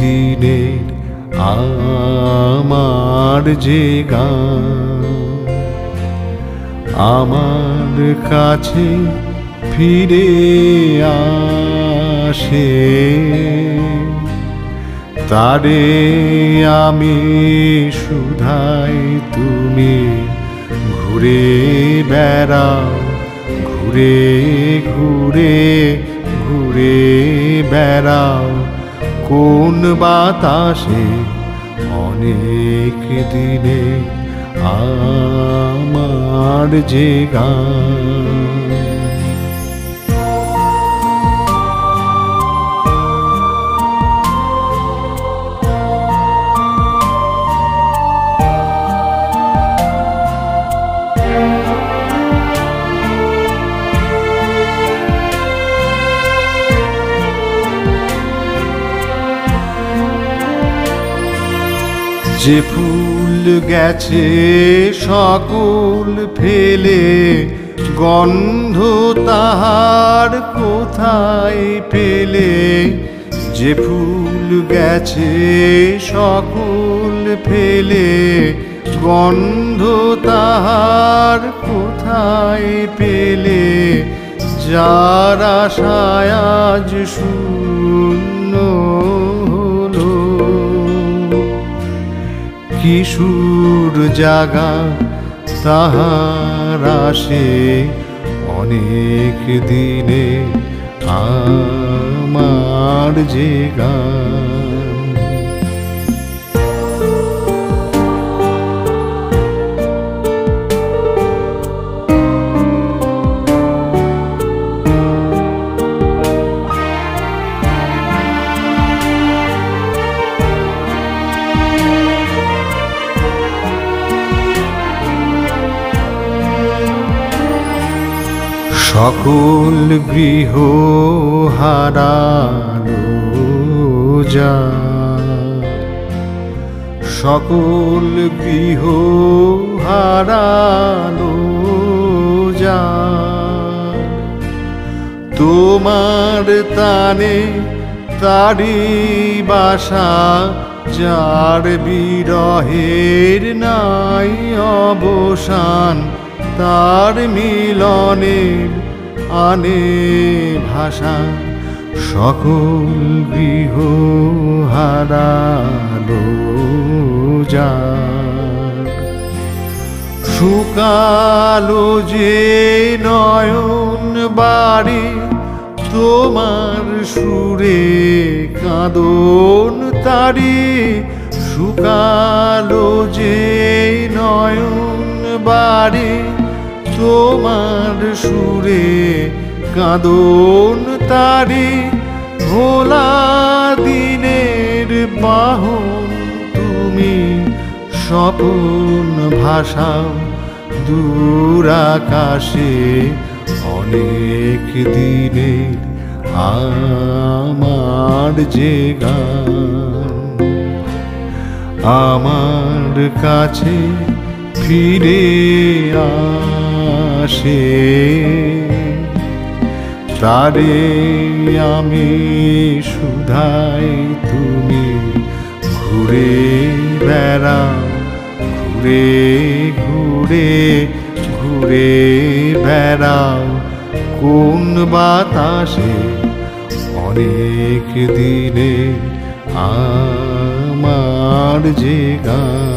দিনের আমার যে গান আমার কাছে ফিরে আসে, তারে আমি শুধাই তুমি ঘুরে বেড়াও, ঘুরে ঘুরে ঘুরে বেড়াও কোন বাতাসে অনেক দিনে আমার যে গান। যে ফুল গেছে সকল ফেলে, গন্ধ তাহার কোথায় পেলে? যে ফুল গেছে সকল ফেলে, গন্ধ তাহার কোথায় পেলে? যার আশায় আজ শূন্য কিশোর জাগা তাহার আসে অনেক দিনে আমার যে গান। সকল গৃহ হারালো যা, সকল গৃহ হারালো যা, তোমার তানে তারি বাসা, যার বিরহের নাই অবসান, তার মিলনের আনে ভাষা। সকল গৃহ হারালো যার, শুকালো যে নয়ন বাড়ি, তোমার সুরে কাঁদন তারি। শুকালো যে নয়ন বাড়ি, তোমার সুরে কাঁদন তারি। ভোলা দিনের বাহন তুমি, স্বপন ভাষাও দূর আকাশে অনেক দিনের আমার যে গান। আমার কাছে ফিরে আসে, তারে আমি শুধাই তুমি ঘুরে বেড়াও, ঘুরে ঘুরে ঘুরে বেড়াও কোন বাতাসে অনেক দিনে আমার যে গান।